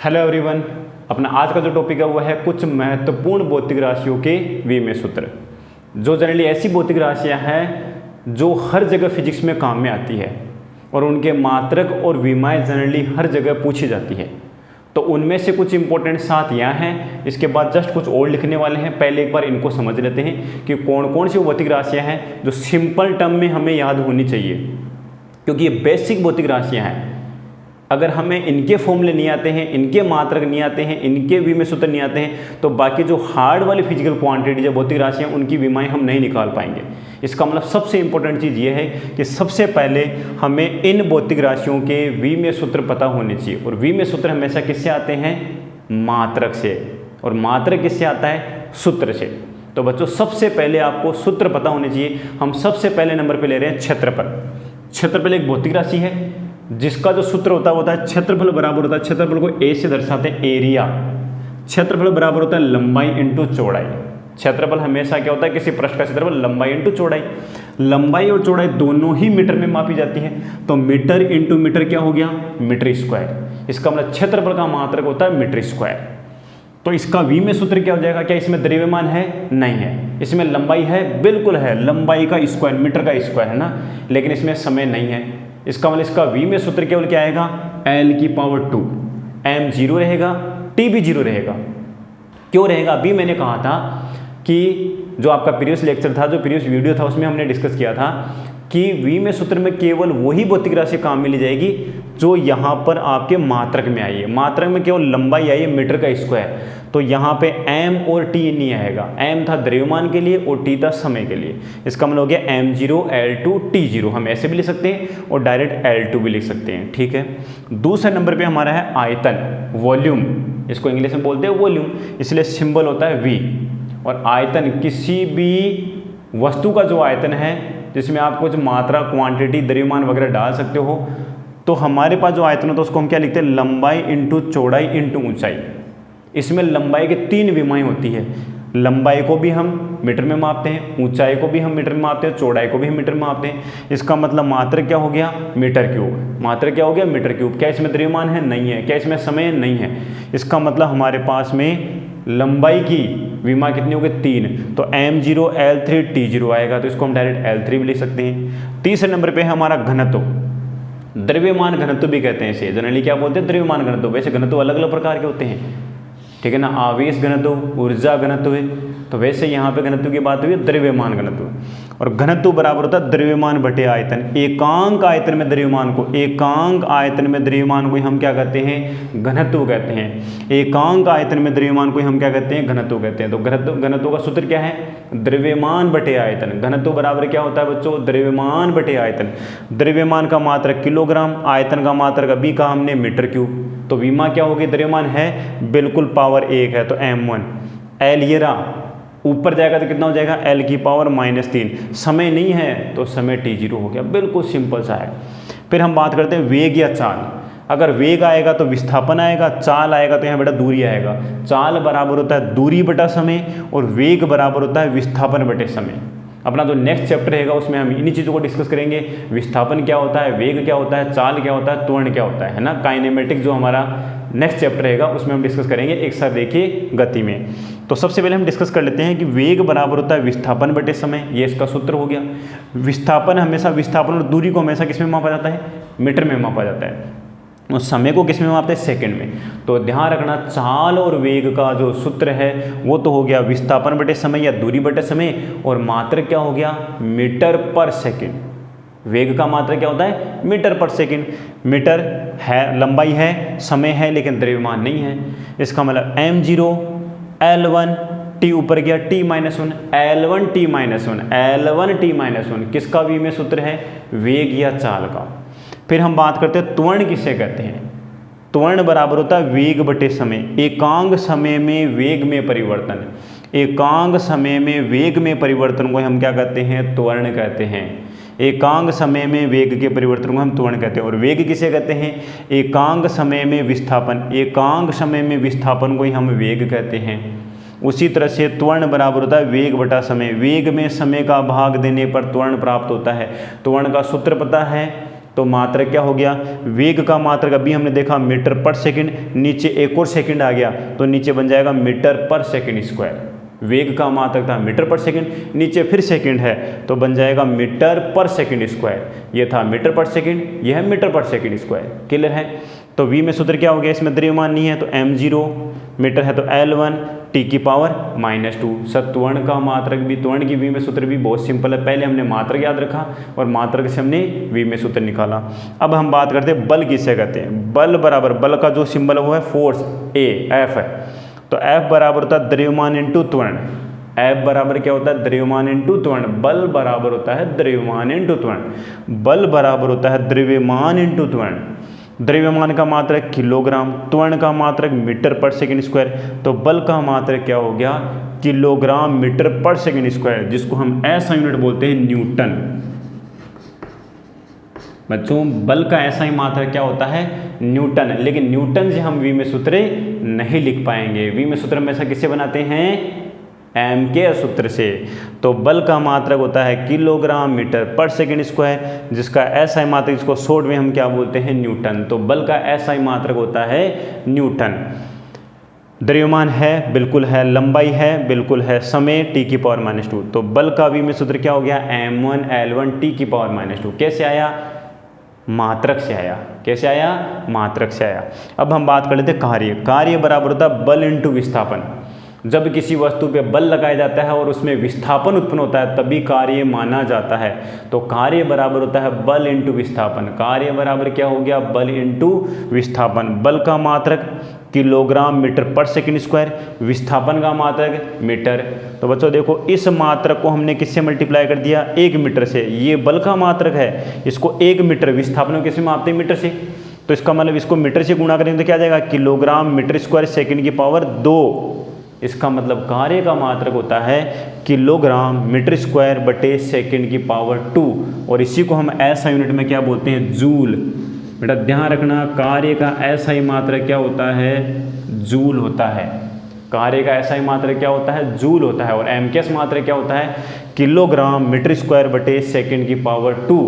Hello everyone, अपना आज का जो टॉपिक है वो है कुछ महत्वपूर्ण भौतिक राशियों के विमेय सूत्र। जो जनरली ऐसी भौतिक राशियां हैं जो हर जगह फिजिक्स में काम में आती है और उनके मात्रक और विमाएं जनरली हर जगह पूछी जाती है। तो उनमें से कुछ इंपॉर्टेंट 7 यहाँ हैं, इसके बाद जस्ट कुछ और लिखने वाले हैं। पहले एक बार इनको समझ लेते हैं कि कौन कौन सी भौतिक राशियाँ हैं जो सिंपल टर्म में हमें याद होनी चाहिए, क्योंकि ये बेसिक भौतिक राशियाँ हैं। अगर हमें इनके फॉर्मूले नहीं आते हैं, इनके मात्रक नहीं आते हैं, इनके विमेय सूत्र नहीं आते हैं, तो बाकी जो हार्ड वाली फिजिकल क्वांटिटी जो भौतिक राशियाँ उनकी विमाएं हम नहीं निकाल पाएंगे। इसका मतलब सबसे इंपॉर्टेंट चीज़ ये है कि सबसे पहले हमें इन भौतिक राशियों के विमेय सूत्र पता होने चाहिए। और विमेय सूत्र हमेशा किससे आते हैं? मात्रक से। और मात्रक किससे आता है? सूत्र से। तो बच्चों सबसे पहले आपको सूत्र पता होने चाहिए। हम सबसे पहले नंबर पर ले रहे हैं क्षेत्रफल। क्षेत्रफल एक भौतिक राशि है जिसका जो सूत्र होता है क्षेत्रफल बराबर होता है, क्षेत्रफल को ए से दर्शाते हैं एरिया। क्षेत्रफल बराबर होता है लंबाई इंटू चौड़ाई। क्षेत्रफल हमेशा क्या होता है? किसी पृष्ठ का क्षेत्रफल लंबाई इंटू चौड़ाई। लंबाई और चौड़ाई दोनों ही मीटर में मापी जाती है, तो मीटर इंटू मीटर क्या हो गया? Metre square. इसका मतलब क्षेत्रफल का मात्रक होता है मीटर स्क्वायर। तो इसका विमेय सूत्र क्या हो जाएगा? क्या इसमें द्रव्यमान है? नहीं है। इसमें लंबाई है? बिल्कुल है। लंबाई का स्क्वायर मीटर का स्क्वायर है ना, लेकिन इसमें समय नहीं है। इसका मतलब इसका विमेय सूत्र केवल क्या आएगा? L की पावर 2। m 0 रहेगा, t भी 0 रहेगा। क्यों रहेगा? अभी मैंने कहा था कि जो आपका प्रीवियस लेक्चर था, जो प्रीवियस वीडियो था, उसमें हमने डिस्कस किया था कि विमेय सूत्र में केवल वही भौतिक राशि काम में ली जाएगी जो यहाँ पर आपके मात्रक में आई है। मात्रक में केवल लंबाई आई है मीटर का स्क्वायर, तो यहाँ पे m और t नहीं आएगा। m था द्रव्यमान के लिए और t था समय के लिए। इसका मतलब हो गया m0 L2 T0। हम ऐसे भी लिख सकते हैं और डायरेक्ट L2 भी लिख सकते हैं, ठीक है। दूसरे नंबर पे हमारा है आयतन, वॉल्यूम। इसको इंग्लिश में बोलते हैं वॉल्यूम, इसलिए सिंबल होता है V। और आयतन किसी भी वस्तु का जो आयतन है, जिसमें आप कुछ मात्रा, क्वांटिटी, द्रव्यमान वगैरह डाल सकते हो, तो हमारे पास जो आयतन होता है उसको हम क्या लिखते हैं? लंबाई इंटू चौड़ाई इंटू ऊंचाई। इसमें लंबाई के 3 विमाएं होती है। लंबाई को भी हम मीटर में मापते हैं, ऊंचाई को भी हम मीटर में मापते हैं, चौड़ाई को भी हम मीटर में मापते हैं। इसका मतलब मात्रक क्या हो गया? Metre cube. मात्रक क्या हो गया? Metre cube. क्या इसमें द्रव्यमान है? नहीं है। क्या इसमें समय? नहीं है। इसका मतलब हमारे पास में लंबाई की विमा कितनी होगी? 3। तो m0 L3 T0 आएगा, तो इसको हम डायरेक्ट L3 भी लिख सकते हैं। तीसरे नंबर पे है हमारा घनत्व। द्रव्यमान घनत्व भी कहते हैं इसे। जनरली क्या बोलते हैं? द्रव्यमान घनत्व। वैसे घनत्व अलग अलग प्रकार के होते हैं, ठीक है ना। आवेश घनत्व, ऊर्जा घनत्व है, तो वैसे यहाँ पे घनत्व की बात हुई है द्रव्यमान घनत्व। और घनत्व बराबर होता है द्रव्यमान बटे आयतन। एकांक आयतन में द्रव्यमान को, एकांक आयतन में द्रव्यमान को हम क्या कहते हैं? घनत्व कहते हैं। एकांक आयतन में द्रव्यमान को हम क्या कहते हैं? घनत्व कहते हैं। तो घनत्व का सूत्र क्या है? द्रव्यमान बटे आयतन। घनत्व बराबर क्या होता है बच्चों? द्रव्यमान बटे आयतन। द्रव्यमान का मात्रक किलोग्राम, आयतन का मात्रक अभी कहा हमने मीटर क्यूब। तो विमा क्या होगी? द्रव्यमान है बिल्कुल पावर 1 है, तो m1। L ये रहा, ऊपर जाएगा तो कितना हो जाएगा? L की पावर -3। समय नहीं है तो समय T0 हो गया। बिल्कुल सिंपल सा है। फिर हम बात करते हैं वेग या चाल। अगर वेग आएगा तो विस्थापन आएगा, चाल आएगा तो यहाँ बेटा दूरी आएगा। चाल बराबर होता है दूरी बटा समय और वेग बराबर होता है विस्थापन बटे समय। अपना जो नेक्स्ट चैप्टर रहेगा उसमें हम इन्हीं चीज़ों को डिस्कस करेंगे। विस्थापन क्या होता है, वेग क्या होता है, चाल क्या होता है, त्वरण क्या होता है ना। काइनेमेटिक जो हमारा नेक्स्ट चैप्टर रहेगा उसमें हम डिस्कस करेंगे। एक साथ देखिए गति में। तो सबसे पहले हम डिस्कस कर लेते हैं कि वेग बराबर होता है विस्थापन बटे समय। ये इसका सूत्र हो गया। विस्थापन हमेशा, विस्थापन और दूरी को हमेशा किस में मापा जाता है? मीटर में मापा जाता है। और समय को किस में मापते हैं? सेकंड में। तो ध्यान रखना, चाल और वेग का जो सूत्र है वो तो हो गया विस्थापन बटे समय या दूरी बटे समय, और मात्रक क्या हो गया? मीटर पर सेकंड। वेग का मात्रक क्या होता है? मीटर पर सेकंड। मीटर है, लंबाई है, समय है, लेकिन द्रव्यमान नहीं है। इसका मतलब m0 L1 t ऊपर गया t-1, L1 t-1, L1 t-1 किसका विमेय सूत्र है? वेग या चाल का। फिर हम बात करते हैं त्वरण किसे कहते हैं? त्वरण बराबर होता है वेग बटे समय। एकांक समय में वेग में परिवर्तन। एकांक समय में वेग में परिवर्तन को हम क्या कहते हैं? त्वरण कहते हैं। एकांक समय में वेग के परिवर्तन को हम त्वरण कहते हैं। और वेग किसे कहते हैं? एकांक समय में विस्थापन। एकांक समय में विस्थापन को ही हम वेग कहते हैं। उसी तरह से त्वरण बराबर होता है वेग बटा समय। वेग में समय का भाग देने पर त्वरण प्राप्त होता है। त्वरण का सूत्र पता है? तो तो मात्रक क्या हो गया, वेग का मात्रक अभी हमने देखा मीटर पर सेकंड, नीचे एक और सेकंड आ गया तो नीचे बन जाएगा मीटर पर सेकंड स्क्वायर। वेग का मात्रक था मीटर पर सेकंड, नीचे फिर सेकंड है तो बन जाएगा मीटर पर सेकंड स्क्वायर। ये था मीटर पर सेकंड, यह है मीटर पर सेकंड स्क्वायर। क्लियर है। तो v में सूत्र क्या हो गया, इसमें द्रव्यमान नहीं है तो m0, मीटर है तो L1 t की पावर -2। सर त्वरण का मात्रक भी, त्वरण की v में सूत्र भी बहुत सिंपल है। पहले हमने मात्रक याद रखा और मात्रक से हमने v में सूत्र निकाला। अब हम बात करते हैं बल किसे कहते हैं। बल बराबर, बल का जो सिंबल है वो है फोर्स, A F है, तो F बराबर होता है द्रव्यमान इंटू त्वरण। F बराबर क्या होता है, द्रव्यमान इंटू त्वरण। बल बराबर होता है द्रव्यमान इंटू त्वरण। बल बराबर होता है द्रव्यमान इंटू त्वरण। द्रव्यमान का मात्रक किलोग्राम, त्वरण का मात्रक मीटर पर सेकंड स्क्वायर, तो बल का मात्रक क्या हो गया, किलोग्राम मीटर पर सेकंड स्क्वायर, जिसको हम ऐसा यूनिट बोलते हैं न्यूटन। बच्चों बल का ऐसा ही मात्रक क्या होता है, न्यूटन। लेकिन न्यूटन से हम वी में सूत्र नहीं लिख पाएंगे। वी में सूत्र हमेशा किससे बनाते हैं, एम के सूत्र से। तो बल का मात्रक होता है किलोग्राम मीटर पर सेकंड स्क्वायर, जिसका ऐसा ही मात्रक, जिसको शॉर्ट में हम क्या बोलते हैं, न्यूटन। तो बल का ऐसा ही मात्रक होता है न्यूटन। द्रव्यमान है, बिल्कुल है। लंबाई है, बिल्कुल है। समय t की पावर -2। तो बल का v में सूत्र क्या हो गया, m1 L1 t की पावर -2। कैसे आया, मात्रक से आया। कैसे आया, मात्रक से आया। अब हम बात कर लेते हैं कार्य। कार्य बराबर होता है बल इंटू विस्थापन। जब किसी वस्तु पे बल लगाया जाता है और उसमें विस्थापन उत्पन्न होता है तभी कार्य माना जाता है। तो कार्य बराबर होता है बल इंटू विस्थापन। कार्य बराबर क्या हो गया, बल इंटू विस्थापन। बल का मात्रक किलोग्राम मीटर पर सेकंड स्क्वायर, विस्थापन का मात्रक मीटर। तो बच्चों देखो इस मात्रक को हमने किससे मल्टीप्लाई कर दिया, 1 मीटर से। ये बल का मात्रक है, इसको 1 मीटर, विस्थापन को किससे मापते हैं, मीटर से। तो इसका मतलब इसको मीटर से गुणा करेंगे तो क्या आ जाएगा, किलोग्राम मीटर स्क्वायर सेकंड की पावर 2। इसका मतलब कार्य का मात्रक होता है किलोग्राम मीटर स्क्वायर बटे सेकंड की पावर 2। और इसी को हम ऐसा यूनिट में क्या बोलते हैं, जूल। बेटा ध्यान रखना, कार्य का ऐसा ही मात्रक क्या होता है, जूल होता है। कार्य का ऐसा ही मात्रक क्या होता है, जूल होता है। और एमकेएस मात्रक क्या होता है, किलोग्राम मीटर स्क्वायर बटे सेकंड की पावर 2।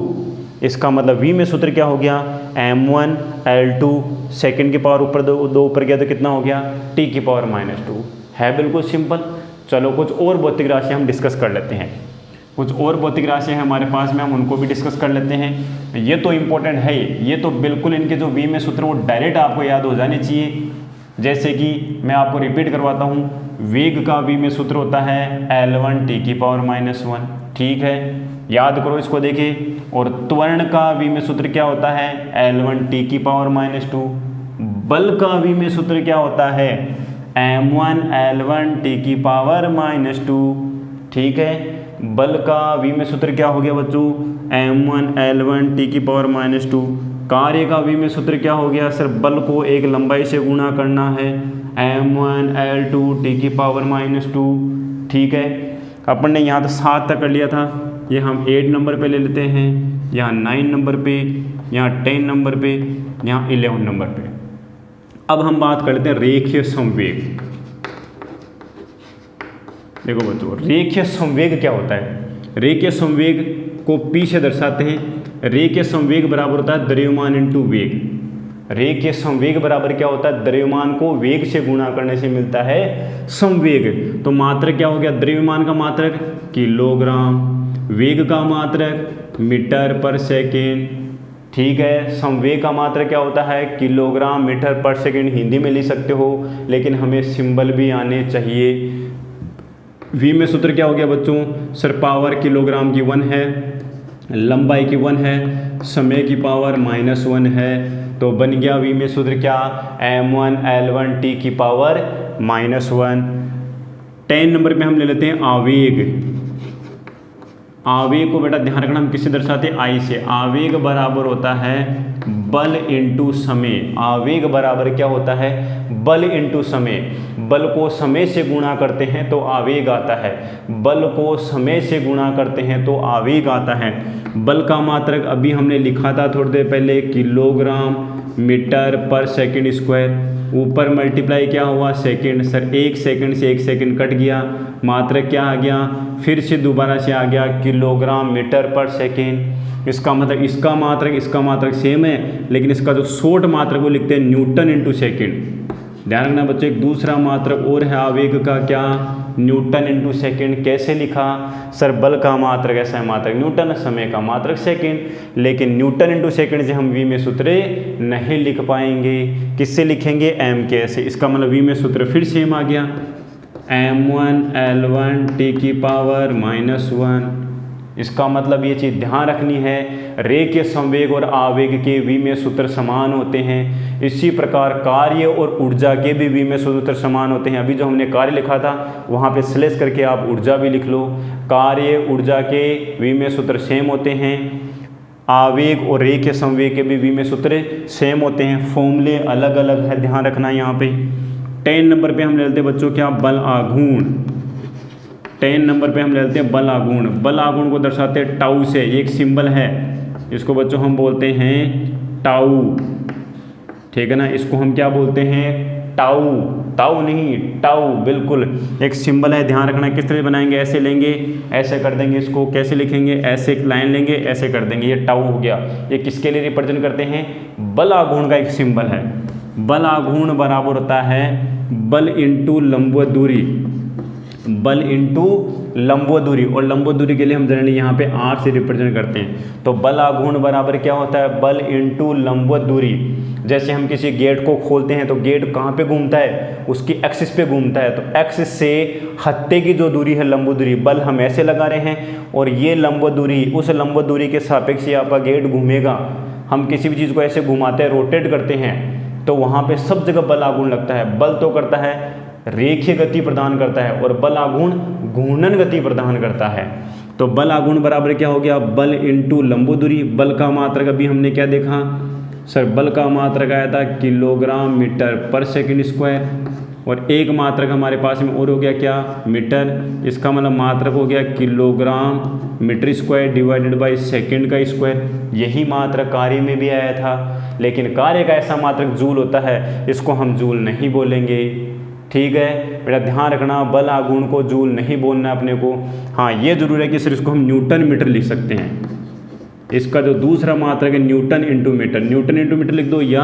इसका मतलब v में सूत्र क्या हो गया, m1 L2 सेकंड की पावर ऊपर 2 ऊपर गया तो कितना हो गया, t की पावर -2। है बिल्कुल सिंपल। चलो कुछ और भौतिक राशि हम डिस्कस कर लेते हैं। कुछ और भौतिक राशि है हमारे पास में, हम उनको भी डिस्कस कर लेते हैं। ये तो इम्पोर्टेंट है ही, ये तो बिल्कुल इनके जो v में सूत्र वो डायरेक्ट आपको याद हो जाने चाहिए। जैसे कि मैं आपको रिपीट करवाता हूँ, वेग का v में सूत्र होता है L1 t की पावर -1। ठीक है, याद करो इसको देखिए। और त्वरण का v में सूत्र क्या होता है, L1 t की पावर -2। बल का v में सूत्र क्या होता है, m1 L1 t की पावर -2। ठीक है, बल का v में सूत्र क्या हो गया बच्चों, m1 L1 t की पावर -2। कार्य का v में सूत्र क्या हो गया, सर बल को एक लंबाई से गुणा करना है, m1 L2 t की पावर -2। ठीक है, अपन ने यहाँ तो 7 तक कर लिया था, ये हम 8 नंबर पे ले लेते हैं, यहाँ 9 नंबर पे, यहाँ 10 नंबर पे, यहाँ 11 नंबर पे। अब हम बात कर लेते हैं रेखीय संवेग। देखो बच्चों, रेखीय संवेग क्या होता है, रेखीय संवेग को p से दर्शाते हैं। रेखीय संवेग बराबर होता है द्रव्यमान इंटू वेग। रेखीय संवेग बराबर क्या होता है, द्रव्यमान को वेग से गुणा करने से मिलता है संवेग। तो मात्रक क्या हो गया, द्रव्यमान का मात्रक किलोग्राम, वेग का मात्रक मीटर पर सेकेंड। ठीक है, संवेग का मात्रक क्या होता है, किलोग्राम मीटर पर सेकेंड। हिंदी में लिख सकते हो, लेकिन हमें सिंबल भी आने चाहिए। v में सूत्र क्या हो गया बच्चों, सर पावर किलोग्राम की 1 है, लंबाई की 1 है, समय की पावर -1 है। तो बन गया v में सूत्र क्या, m1 L1 t की पावर -1। 10 नंबर पे हम ले लेते हैं आवेग। आवेग को बेटा ध्यान रखना, हम किससे दर्शाते हैं, आई से। आवेग बराबर होता है बल इंटू समय। आवेग बराबर क्या होता है, बल इंटू समय। बल को समय से गुणा करते हैं तो आवेग आता है, बल को समय से गुणा करते हैं तो आवेग आता है। बल का मात्रक अभी हमने लिखा था थोड़ी देर पहले, किलोग्राम मीटर पर सेकंड स्क्वायर। ऊपर मल्टीप्लाई क्या हुआ, सेकंड। सर 1 सेकंड से 1 सेकंड कट गया, मात्रक क्या आ गया, फिर से दोबारा से आ गया किलोग्राम मीटर पर सेकंड। इसका मात्रक सेम है, लेकिन इसका जो शॉर्ट मात्रक वो लिखते हैं न्यूटन इंटू सेकेंड। ध्यान रखना बच्चों, एक दूसरा मात्रक और है आवेग का, क्या, न्यूटन इंटू सेकेंड। कैसे लिखा सर, बल का मात्रक ऐसा है मात्रक न्यूटन, समय का मात्रक सेकेंड, लेकिन न्यूटन इंटू सेकेंड से हम वी में सूत्र नहीं लिख पाएंगे। किससे लिखेंगे, एम के से। इसका मतलब वी में सूत्र फिर सेम आ गया, m1 L1 t की पावर -1। इसका मतलब ये चीज़ ध्यान रखनी है, रे के संवेग और आवेग के वी में सूत्र समान होते हैं। इसी प्रकार कार्य और ऊर्जा के भी वी में सूत्र समान होते हैं। अभी जो हमने कार्य लिखा था वहाँ पे स्लेश करके आप ऊर्जा भी लिख लो। कार्य ऊर्जा के वी में सूत्र सेम होते हैं, आवेग और रे के संवेग के भी वी में सूत्र सेम होते हैं, फॉर्मूले अलग अलग है, ध्यान रखना है यहाँ पे। 10 नंबर पे हम ले लेते हैं बच्चों क्या, बल आघूर्ण। 10 नंबर पे हम ले लेते हैं बल आघूर्ण। बल आघूर्ण को दर्शाते हैं टाउ से, एक सिंबल है, इसको बच्चों हम बोलते हैं टाउ, ठीक है ना। इसको हम क्या बोलते हैं, टाउ, ताउ नहीं टाउ, बिल्कुल एक सिंबल है, ध्यान रखना। किस तरह बनाएंगे, ऐसे लेंगे, ऐसे कर देंगे, इसको कैसे लिखेंगे, ऐसे एक लाइन लेंगे, ऐसे कर देंगे, ये टाउ हो गया। ये किसके लिए रिप्रेजेंट करते हैं, बल आघूर्ण का एक सिंबल है। बल आघूर्ण बराबर होता है बल इंटू लंबवत दूरी, बल इंटू लंबवत दूरी, और लंबवत दूरी के लिए हम जनरली यहाँ पे आर से रिप्रेजेंट करते हैं। तो बल आघूर्ण बराबर क्या होता है, बल इंटू लंबवत दूरी। जैसे हम किसी गेट को खोलते हैं तो गेट कहाँ पे घूमता है, उसकी एक्सिस पे घूमता है। तो एक्सिस से हत्थे की जो दूरी है लंबवत दूरी, बल हम ऐसे लगा रहे हैं और ये लंबवत दूरी, उस लंबवत दूरी के सापेक्ष ही आपका गेट घूमेगा। हम किसी भी चीज़ को ऐसे घुमाते हैं, रोटेट करते हैं, तो वहाँ पे सब जगह बल आघूर्ण लगता है। बल तो करता है, रेखीय गति प्रदान करता है, और बल आघूर्ण घूर्णन गति प्रदान करता है। तो बल आघूर्ण बराबर क्या हो गया, बल इंटू लंबवत दूरी। बल का मात्रक अभी हमने क्या देखा सर, बल का मात्रक आया था किलोग्राम मीटर पर सेकंड स्क्वायर, और एक मात्रक हमारे पास में और हो गया क्या, मीटर। इसका मतलब मात्रक हो गया kilogram metre square divided by second का स्क्वायर। यही मात्रक कार्य में भी आया था, लेकिन कार्य का ऐसा मात्रक जूल होता है, इसको हम जूल नहीं बोलेंगे, ठीक है बेटा, ध्यान रखना। बल आघूर्ण को जूल नहीं बोलना अपने को। हाँ, ये जरूर है कि सिर्फ इसको हम न्यूटन मीटर लिख सकते हैं। इसका जो दूसरा मात्रक है newton into metre, newton into metre लिख दो, या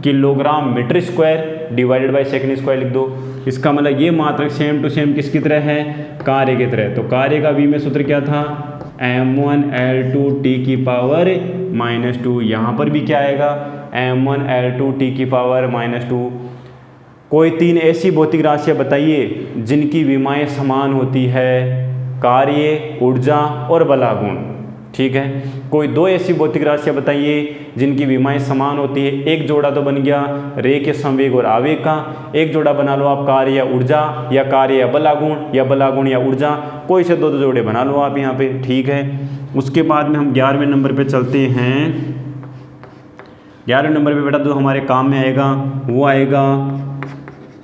kilogram metre square divided by second square लिख दो। इसका मतलब ये मात्रक सेम टू सेम किसकी तरह है, कार्य की तरह। तो कार्य का वी में सूत्र क्या था, m1 L2 t की पावर -2। यहाँ पर भी क्या आएगा, m1 L2 t की पावर -2। कोई 3 ऐसी भौतिक राशियाँ बताइए जिनकी विमाएँ समान होती है, कार्य, ऊर्जा और बल आघूर्ण, ठीक है। कोई 2 ऐसी भौतिक राशियाँ बताइए जिनकी विमाएँ समान होती है। एक जोड़ा तो बन गया रे के संवेग और आवेग का, एक जोड़ा बना लो आप कार्य या ऊर्जा, या कार्य या बल आघूर्ण, या बल आघूर्ण या ऊर्जा, कोई से 2 जोड़े बना लो आप यहाँ पे, ठीक है। उसके बाद में हम 11वें नंबर पे चलते हैं। 11वें नंबर पे बेटा जो हमारे काम में आएगा वो आएगा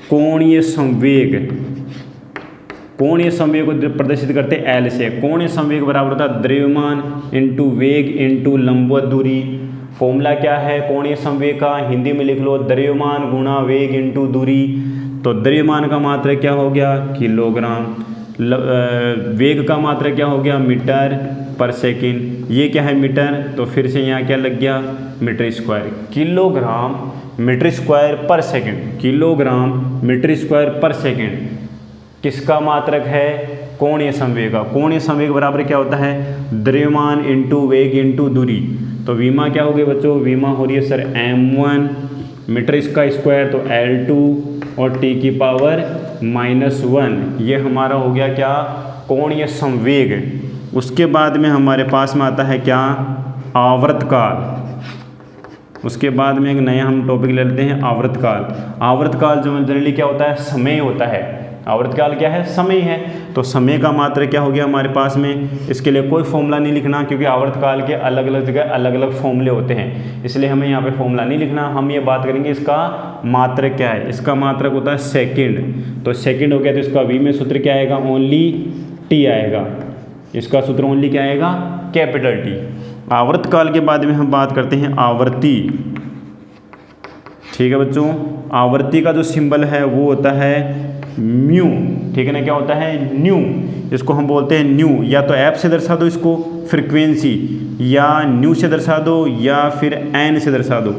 कोणीय संवेग। कोणीय संवेग को प्रदर्शित करते हैं एल से। कोणीय संवेग बराबर होता है द्रव्यमान इंटू वेग इंटू लंबवत दूरी। फॉर्मूला क्या है कोणीय संवेग का, हिंदी में लिख लो, द्रव्यमान गुणा वेग इंटू दूरी। तो द्रव्यमान का मात्रक क्या हो गया, किलोग्राम, वेग का मात्रक क्या हो गया, मीटर पर सेकंड। ये क्या है, मीटर, तो फिर से यहाँ क्या लग गया, metre square. Kilogram metre square पर सेकंड, किलोग्राम मीटर स्क्वायर पर सेकंड किसका मात्रक है, कोणीय संवेग का। कोणीय संवेग बराबर क्या होता है, द्रव्यमान इंटू वेग इंटू दूरी। तो विमा क्या हो गई बच्चों, विमा हो रही है सर m1 मीटर इसका स्क्वायर, तो L2 और t की पावर -1। ये हमारा हो गया क्या, कोणीय संवेग। उसके बाद में हमारे पास में आता है क्या, आवर्तकाल। उसके बाद में एक नया हम टॉपिक ले लेते हैं, आवर्तकाल। आवर्तकाल जो जनरली क्या होता है, समय होता है। आवर्तकाल क्या है, समय है। तो समय का मात्र क्या हो गया हमारे पास में, इसके लिए कोई फॉर्मूला नहीं लिखना, क्योंकि आवर्तकाल के अलग अलग जगह अलग अलग फॉर्मूले होते हैं, इसलिए हमें यहाँ पे फॉर्मूला नहीं लिखना। हम ये बात करेंगे इसका मात्रक क्या है। इसका मात्रक होता है सेकंड। तो सेकंड हो गया, तो इसका वी में सूत्र क्या आएगा, ओनली टी आएगा। इसका सूत्र ओनली क्या आएगा, कैपिटल टी। आवर्तकाल के बाद में हम बात करते हैं आवर्ती, ठीक है बच्चों। आवर्ती का जो सिंबल है वो होता है म्यू, ठीक है ना, क्या होता है न्यू, इसको हम बोलते हैं न्यू। या तो एफ से दर्शा दो इसको फ्रीक्वेंसी, या न्यू से दर्शा दो, या फिर एन से दर्शा दो।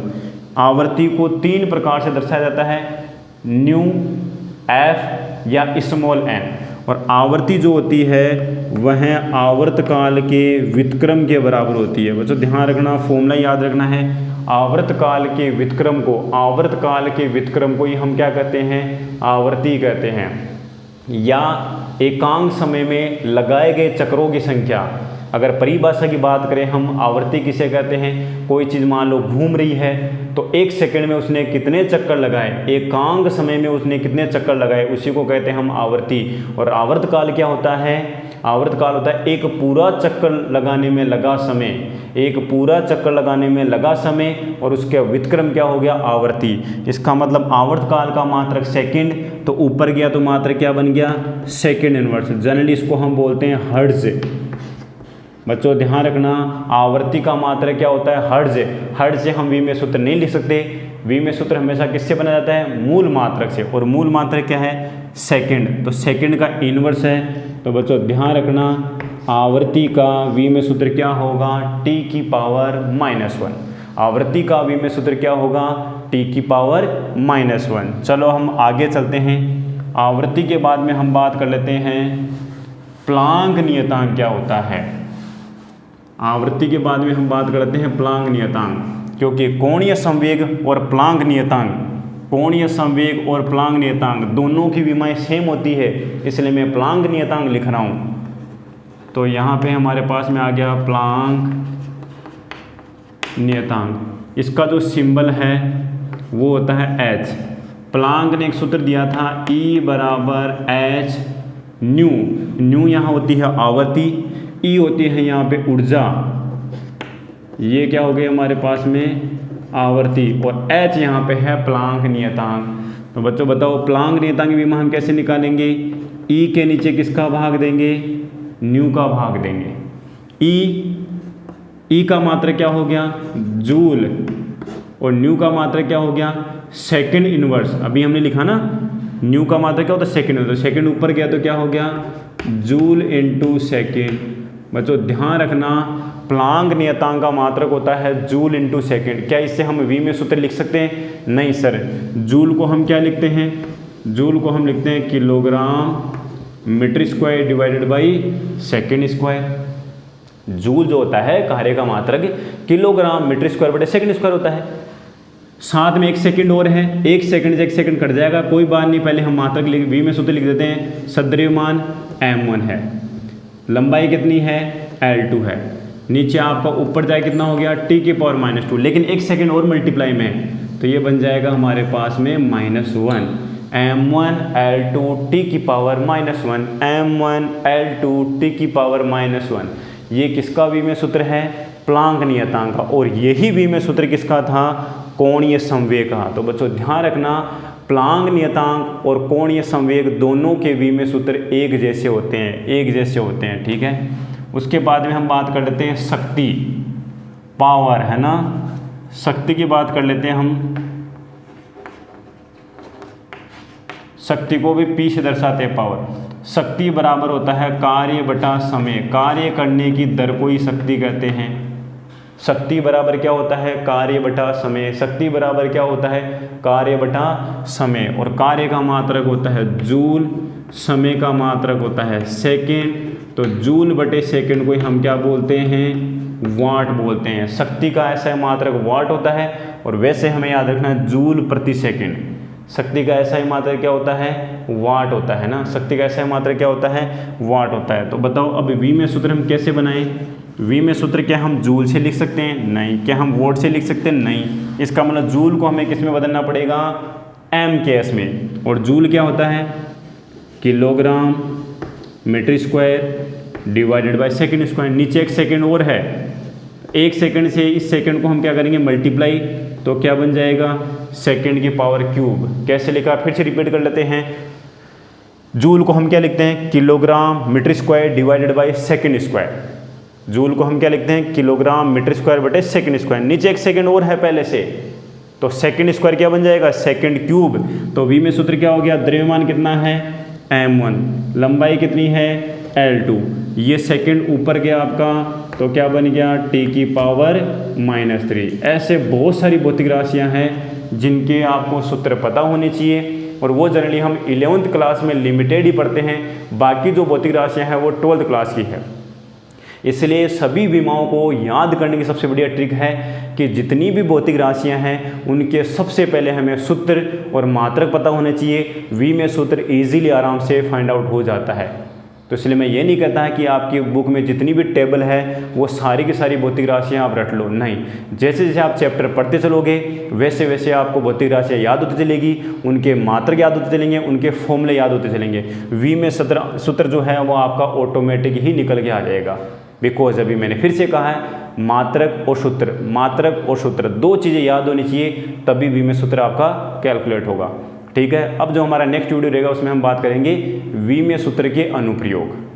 आवृत्ति को 3 प्रकार से दर्शाया जाता है, न्यू, एफ या स्मॉल एन। और आवृत्ति जो होती है वह आवर्तकाल के व्युत्क्रम के बराबर होती है। बच्चों ध्यान रखना, फॉर्मूला याद रखना है, आवर्तकाल के व्युत्क्रम को ही हम क्या कहते हैं, आवृत्ति कहते हैं। या एकांक समय में लगाए गए चक्रों की संख्या। अगर परिभाषा की बात करें हम, आवृत्ति किसे कहते हैं, कोई चीज़ मान लो घूम रही है तो 1 सेकंड में उसने कितने चक्कर लगाए, एकांक समय में उसने कितने चक्कर लगाए, उसी को कहते हैं हम आवृत्ति। और आवर्तकाल क्या होता है, आवर्तकाल होता है एक पूरा चक्कर लगाने में लगा समय, एक पूरा चक्कर लगाने में लगा समय, और उसके व्युत्क्रम क्या हो गया, आवृत्ति। इसका मतलब आवर्तकाल का मात्रक सेकंड, तो ऊपर गया तो मात्रक क्या बन गया, सेकंड इनवर्स। जनरली इसको हम बोलते हैं हर्ट्ज। बच्चों ध्यान रखना, आवर्ती का मात्रक क्या होता है, हर्ट्ज। हर्ट्ज से हम वी में सूत्र नहीं लिख सकते, वी में सूत्र हमेशा किससे बना जाता है, मूल मात्रक से, और मूल मात्रक क्या है, सेकंड। तो सेकंड का इनवर्स है। तो बच्चों ध्यान रखना, आवृत्ति का वी में सूत्र क्या होगा, t की पावर -1। आवृत्ति का वी में सूत्र क्या होगा, t की पावर -1। चलो हम आगे चलते हैं। आवृत्ति के बाद में हम बात कर लेते हैं प्लांक नियतांक क्या होता है। आवृत्ति के बाद में हम बात करते हैं प्लांक नियतांक, क्योंकि कोणीय संवेग और प्लांक नियतांक, कोणीय संवेग और प्लांक नियतांक दोनों की विमाएं सेम होती है, इसलिए मैं प्लांक नियतांक लिख रहा हूँ। तो यहाँ पे हमारे पास में आ गया प्लांक नियतांक। इसका जो सिंबल है वो होता है H। प्लांक ने एक सूत्र दिया था E बराबर H न्यू। न्यू यहाँ होती है आवृत्ति, ई होती है यहाँ पे ऊर्जा, ये क्या हो गई हमारे पास में आवृत्ति, और एच यहाँ पे है प्लांक नियतांक। तो बच्चों बताओ प्लांक नियतांक की विमा हम कैसे निकालेंगे, ई के नीचे किसका भाग देंगे, न्यू का भाग देंगे। ई का मात्रक क्या हो गया, जूल, और न्यू का मात्रक क्या हो गया, सेकंड इनवर्स। अभी हमने लिखा ना, न्यू का मात्रक क्या होता है, सेकंड। तो सेकंड ऊपर गया तो क्या हो गया, जूल इंटू सेकेंड। बच्चों ध्यान रखना, प्लांक नियतांक का मात्रक होता है जूल इंटू सेकेंड। क्या इससे हम वी में सूत्र लिख सकते हैं, नहीं सर। जूल को हम क्या लिखते हैं, जूल को हम लिखते हैं kilogram metre square divided by second square. Joule जो होता है कार्य का मात्रक किलोग्राम मीटर स्क्वायर बटे सेकेंड स्क्वायर होता है। साथ में 1 सेकंड और है, 1 सेकंड से 1 सेकंड कट जाएगा, कोई बात नहीं, पहले हम मात्रक वी में सूत्र लिख देते हैं। सद्रव्यमान m1 है, लंबाई कितनी है, L2 है, नीचे आपका ऊपर जाए कितना हो गया, t की पावर -2, लेकिन 1 सेकंड और मल्टीप्लाई में है तो ये बन जाएगा हमारे पास में -1 m1 L2 t की पावर -1 m1 L2 t की पावर -1। ये किसका वी में सूत्र है, प्लांक नियतांक का। और यही वी में सूत्र किसका था, कोणीय संवेग का। तो बच्चों ध्यान रखना, प्लांक नियतांक और कोणीय संवेग दोनों के वी में सूत्र एक जैसे होते हैं, एक जैसे होते हैं, ठीक है। उसके बाद में हम बात कर लेते हैं शक्ति, पावर, है ना। शक्ति की बात कर लेते हैं हम। शक्ति को भी P से दर्शाते हैं, पावर। शक्ति बराबर होता है कार्य बटा समय, कार्य करने की दर को ही शक्ति कहते हैं। शक्ति बराबर क्या होता है, कार्य बटा समय। शक्ति बराबर क्या होता है, कार्य बटा समय। और कार्य का मात्रक होता है जूल, समय का मात्रक होता है सेकेंड। तो जूल बटे सेकेंड को हम क्या बोलते हैं, वाट बोलते हैं। शक्ति का ऐसा मात्रक वाट होता है, और वैसे हमें याद रखना है जूल प्रति सेकेंड। शक्ति का ऐसा ही मात्रक क्या होता है, वाट होता है ना। शक्ति का ऐसा ही मात्रक क्या होता है, वाट होता है। तो बताओ अब वी में सूत्र हम कैसे बनाएं। वी में सूत्र क्या हम जूल से लिख सकते हैं, नहीं। क्या हम वोट से लिख सकते हैं, नहीं। इसका मतलब जूल को हमें किस में बदलना पड़ेगा, एम के एस में। और जूल क्या होता है, kilogram metre square divided by second square. नीचे 1 सेकेंड और है, 1 सेकेंड से इस सेकेंड को हम क्या करेंगे, मल्टीप्लाई, तो क्या बन जाएगा, सेकेंड की पावर क्यूब। कैसे लिखा, फिर से रिपीट कर लेते हैं। जूल को हम क्या लिखते हैं, kilogram metre square divided by second square. Joule को हम क्या लिखते हैं, किलोग्राम मीटर स्क्वायर बटे सेकेंड स्क्वायर। नीचे 1 सेकेंड और है पहले से, तो सेकंड स्क्वायर क्या बन जाएगा, सेकंड क्यूब। तो v में सूत्र क्या हो गया, द्रव्यमान कितना है m1, लंबाई कितनी है L2, ये सेकंड ऊपर गया आपका, तो क्या बन गया t की पावर -3। ऐसे बहुत सारी भौतिक राशियां हैं जिनके आपको सूत्र पता होने चाहिए, और वो जनरली हम 11th क्लास में लिमिटेड ही पढ़ते हैं, बाकी जो भौतिक राशियां हैं वो 12th क्लास की है। इसलिए सभी विमाओं को याद करने की सबसे बढ़िया ट्रिक है कि जितनी भी भौतिक राशियां हैं उनके सबसे पहले हमें सूत्र और मात्रक पता होने चाहिए। v में सूत्र इजीली आराम से फाइंड आउट हो जाता है। तो इसलिए मैं ये नहीं कहता है कि आपकी बुक में जितनी भी टेबल है वो सारी की सारी भौतिक राशियाँ आप रट लो, नहीं। जैसे जैसे आप चैप्टर पढ़ते चलोगे वैसे वैसे आपको भौतिक राशियाँ याद होती चलेगी, उनके मात्रक याद होते चलेंगे, उनके फॉर्मूले याद होते चलेंगे। v में सूत्र जो है वो आपका ऑटोमेटिक ही निकल के आ जाएगा। बिकॉज अभी मैंने फिर से कहा है मात्रक और सूत्र दो चीज़ें याद होनी चाहिए, तभी v में सूत्र आपका कैलकुलेट होगा। ठीक है, अब जो हमारा नेक्स्ट वीडियो रहेगा उसमें हम बात करेंगे v में सूत्र के अनुप्रयोग।